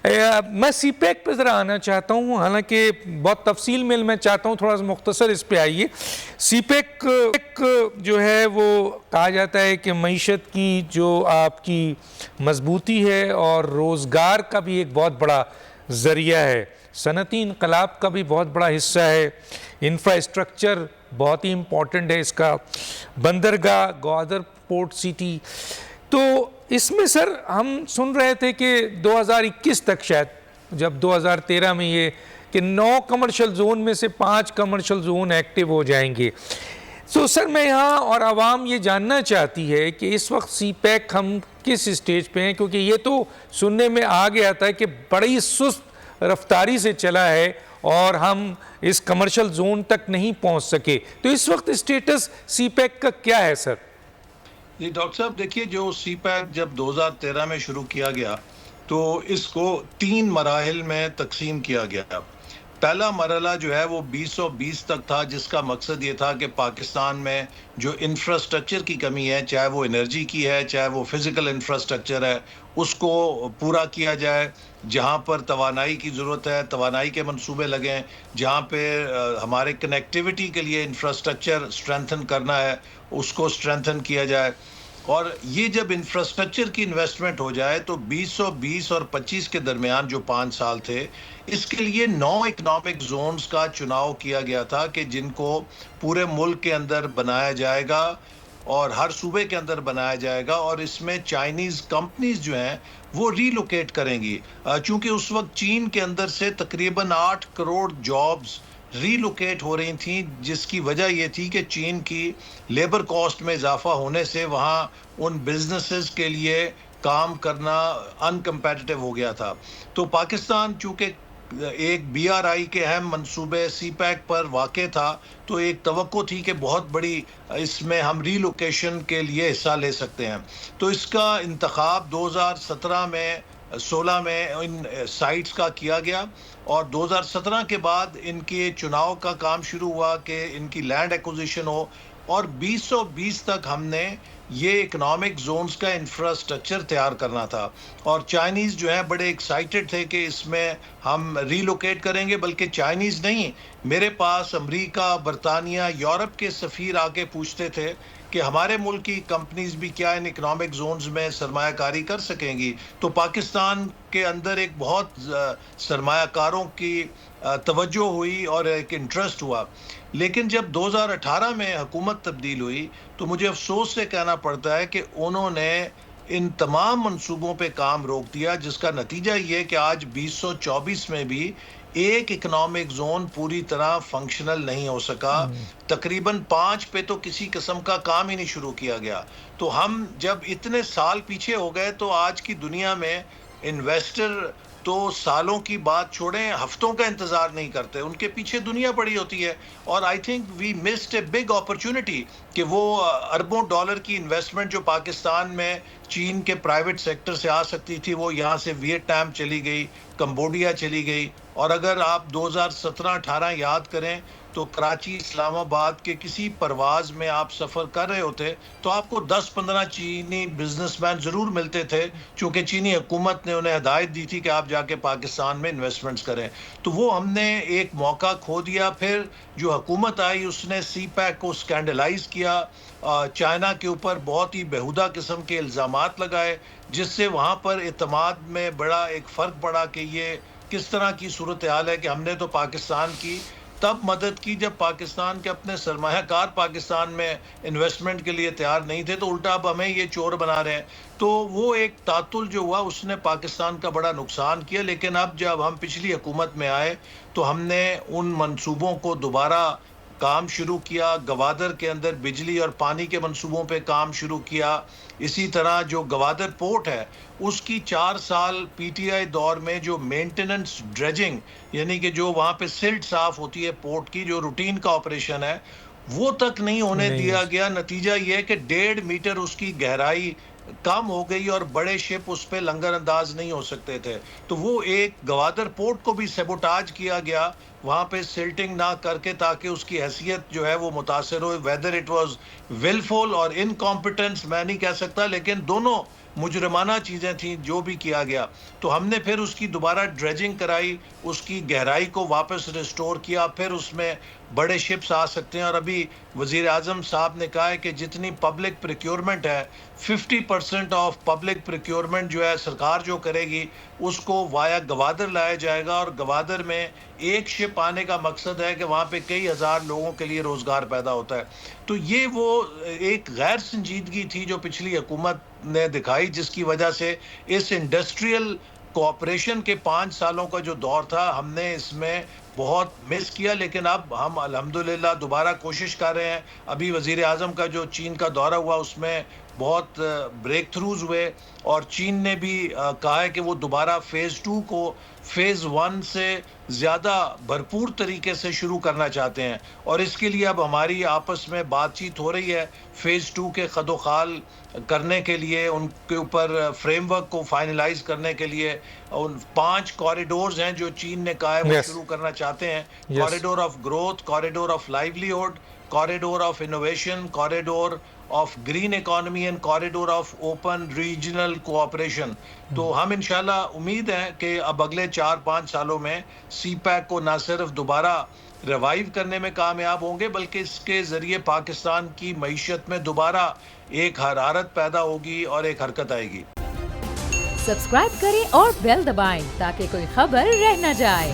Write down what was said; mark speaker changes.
Speaker 1: میں سی پیک پہ ذرا آنا چاہتا ہوں، حالانکہ بہت تفصیل میں چاہتا ہوں تھوڑا سا مختصر اس پہ آئیے. سی پیک جو ہے وہ کہا جاتا ہے کہ معیشت کی جو آپ کی مضبوطی ہے اور روزگار کا بھی ایک بہت بڑا ذریعہ ہے، صنعتی انقلاب کا بھی بہت بڑا حصہ ہے، انفراسٹرکچر بہت ہی امپورٹنٹ ہے اس کا، بندرگاہ، گوادر پورٹ سٹی. تو اس میں سر ہم سن رہے تھے کہ 2021 تک شاید، جب 2013 میں یہ کہ 9 کمرشل زون میں سے 5 کمرشل زون ایکٹیو ہو جائیں گے. تو سر میں یہاں اور عوام یہ جاننا چاہتی ہے کہ اس وقت سی پیک ہم کس اسٹیج پہ ہیں، کیونکہ یہ تو سننے میں آ گیا تھا کہ بڑی سست رفتاری سے چلا ہے اور ہم اس کمرشل زون تک نہیں پہنچ سکے. تو اس وقت اسٹیٹس سی پیک کا کیا ہے سر؟
Speaker 2: جی ڈاکٹر صاحب دیکھیے، جو سی پیک جب 2013 میں شروع کیا گیا تو اس کو 3 مراحل میں تقسیم کیا گیا. پہلا مرحلہ جو ہے وہ 2020 تک تھا، جس کا مقصد یہ تھا کہ پاکستان میں جو انفراسٹرکچر کی کمی ہے، چاہے وہ انرجی کی ہے، چاہے وہ فزیکل انفراسٹرکچر ہے، اس کو پورا کیا جائے. جہاں پر توانائی کی ضرورت ہے توانائی کے منصوبے لگیں، جہاں پہ ہمارے کنیکٹیوٹی کے لیے انفراسٹرکچر اسٹرینتھن کرنا ہے اس کو اسٹرینتھن کیا جائے. اور یہ جب انفراسٹرکچر کی انویسٹمنٹ ہو جائے تو 2020 اور 25 کے درمیان جو 5 سال تھے، اس کے لیے 9 اکنامک زونز کا چناؤ کیا گیا تھا کہ جن کو پورے ملک کے اندر بنایا جائے گا اور ہر صوبے کے اندر بنایا جائے گا. اور اس میں چائنیز کمپنیز جو ہیں وہ ری لوکیٹ کریں گی، چونکہ اس وقت چین کے اندر سے تقریباً 8 کروڑ جابز ری لوکیٹ ہو رہی تھیں، جس کی وجہ یہ تھی کہ چین کی لیبر کاسٹ میں اضافہ ہونے سے وہاں ان بزنسز کے لیے کام کرنا ان کمپیٹیٹو ہو گیا تھا. تو پاکستان چونکہ ایک بی آر آئی کے اہم منصوبے سی پیک پر واقع تھا، تو ایک توقع تھی کہ بہت بڑی اس میں ہم ری لوکیشن کے لیے حصہ لے سکتے ہیں. تو اس کا انتخاب 2017 میں 16 میں ان سائٹس کا کیا گیا، اور 2017 کے بعد ان کے چناؤ کا کام شروع ہوا کہ ان کی لینڈ ایکوزیشن ہو. اور 2020 تک ہم نے یہ اکنامک زونز کا انفراسٹرکچر تیار کرنا تھا. اور چائنیز جو ہیں بڑے ایکسائٹڈ تھے کہ اس میں ہم ری لوکیٹ کریں گے. بلکہ چائنیز نہیں، میرے پاس امریکہ، برطانیہ، یورپ کے سفیر آ کے پوچھتے تھے کہ ہمارے ملک کی کمپنیز بھی کیا ان اکنامک زونز میں سرمایہ کاری کر سکیں گی. تو پاکستان کے اندر ایک بہت سرمایہ کاروں کی توجہ ہوئی اور ایک انٹرسٹ ہوا. لیکن جب 2018 میں حکومت تبدیل ہوئی تو مجھے افسوس سے کہنا پڑتا ہے کہ انہوں نے ان تمام منصوبوں پہ کام روک دیا، جس کا نتیجہ یہ کہ آج 2024 میں بھی ایک اکنامک زون پوری طرح فنکشنل نہیں ہو سکا. تقریباً 5 پہ تو کسی قسم کا کام ہی نہیں شروع کیا گیا. تو ہم جب اتنے سال پیچھے ہو گئے تو آج کی دنیا میں انویسٹر تو سالوں کی بات چھوڑیں، ہفتوں کا انتظار نہیں کرتے، ان کے پیچھے دنیا پڑی ہوتی ہے. اور I think we missed a big opportunity کہ وہ اربوں ڈالر کی انویسٹمنٹ جو پاکستان میں چین کے پرائیویٹ سیکٹر سے آ سکتی تھی، وہ یہاں سے ویتنام چلی گئی، کمبوڈیا چلی گئی. اور اگر آپ 2017-18 یاد کریں تو کراچی اسلام آباد کے کسی پرواز میں آپ سفر کر رہے ہوتے تو آپ کو 10-15 چینی بزنس مین ضرور ملتے تھے، چونکہ چینی حکومت نے انہیں ہدایت دی تھی کہ آپ جا کے پاکستان میں انویسٹمنٹس کریں. تو وہ ہم نے ایک موقع کھو دیا. پھر جو حکومت آئی اس نے سی پیک کو سکینڈلائز کیا، چائنا کے اوپر بہت ہی بیہودہ قسم کے الزامات لگائے، جس سے وہاں پر اعتماد میں بڑا ایک فرق پڑا کہ یہ کس طرح کی صورتحال ہے. کہ ہم نے تو پاکستان کی تب مدد کی جب پاکستان کے اپنے سرمایہ کار پاکستان میں انویسٹمنٹ کے لیے تیار نہیں تھے، تو الٹا اب ہمیں یہ چور بنا رہے ہیں. تو وہ ایک تعطل جو ہوا اس نے پاکستان کا بڑا نقصان کیا. لیکن اب جب ہم پچھلی حکومت میں آئے تو ہم نے ان منصوبوں کو دوبارہ کام شروع کیا. گوادر کے اندر بجلی اور پانی کے منصوبوں پہ کام شروع کیا. اسی طرح جو گوادر پورٹ ہے اس کی 4 سال پی ٹی آئی دور میں جو مینٹیننس ڈریجنگ، یعنی کہ جو وہاں پہ سلٹ صاف ہوتی ہے پورٹ کی، جو روٹین کا آپریشن ہے، وہ تک نہیں ہونے دیا گیا. نتیجہ یہ ہے کہ 1.5 میٹر اس کی گہرائی کم ہو گئی اور بڑے شپ اس پہ لنگر انداز نہیں ہو سکتے تھے. تو وہ ایک گوادر پورٹ کو بھی سیبوٹاج کیا گیا وہاں پہ سلٹنگ نہ کر کے، تاکہ اس کی حیثیت جو ہے وہ متاثر ہو. ویدر اٹ واز ولفل اور انکمپیٹنس میں نہیں کہہ سکتا، لیکن دونوں مجرمانہ چیزیں تھیں جو بھی کیا گیا، تو ہم نے پھر اس کی دوبارہ ڈریجنگ کرائی، اس کی گہرائی کو واپس ریسٹور کیا، پھر اس میں بڑے شپس آ سکتے ہیں۔ اور ابھی وزیر اعظم صاحب نے کہا ہے کہ جتنی پبلک پریکیورمنٹ ہے 50% آف پبلک پریکیورمنٹ جو ہے سرکار جو کرے گی اس کو وایا گوادر لایا جائے گا، اور گوادر میں ایک شپ آنے کا مقصد ہے کہ وہاں پہ کئی ہزار لوگوں کے لیے روزگار پیدا ہوتا ہے۔ تو یہ وہ ایک غیر سنجیدگی تھی جو پچھلی حکومت نے دکھائی، جس کی وجہ سے اس انڈسٹریل کوآپریشن کے 5 سالوں کا جو دور تھا ہم نے اس میں بہت مس کیا، لیکن اب ہم الحمدللہ دوبارہ کوشش کر رہے ہیں۔ ابھی وزیر اعظم کا جو چین کا دورہ ہوا اس میں بہت بریک تھروز ہوئے، اور چین نے بھی کہا ہے کہ وہ دوبارہ فیز 2 کو فیز 1 سے زیادہ بھرپور طریقے سے شروع کرنا چاہتے ہیں، اور اس کے لیے اب ہماری آپس میں بات چیت ہو رہی ہے فیز 2 کے خد و خال کرنے کے لیے، ان کے اوپر فریم ورک کو فائنلائز کرنے کے لیے۔ ان 5 کوریڈورز ہیں جو چین نے کہا ہے وہ
Speaker 1: Yes.
Speaker 2: شروع کرنا چاہتے ہیں،
Speaker 1: Yes.
Speaker 2: Corridor of growth, corridor of livelihood, corridor of innovation, corridor of green economy and corridor of open regional cooperation. تو ہم انشاءاللہ امید ہے کہ اب اگلے 4-5 سالوں میں سی پیک کو نہ صرف دوبارہ ریوائیو کرنے میں کامیاب ہوں گے، بلکہ اس کے ذریعے پاکستان کی معیشت میں دوبارہ ایک حرارت پیدا ہوگی اور ایک حرکت آئے گی۔
Speaker 3: سبسکرائب کریں اور بیل دبائیں تاکہ کوئی خبر رہ نہ جائے۔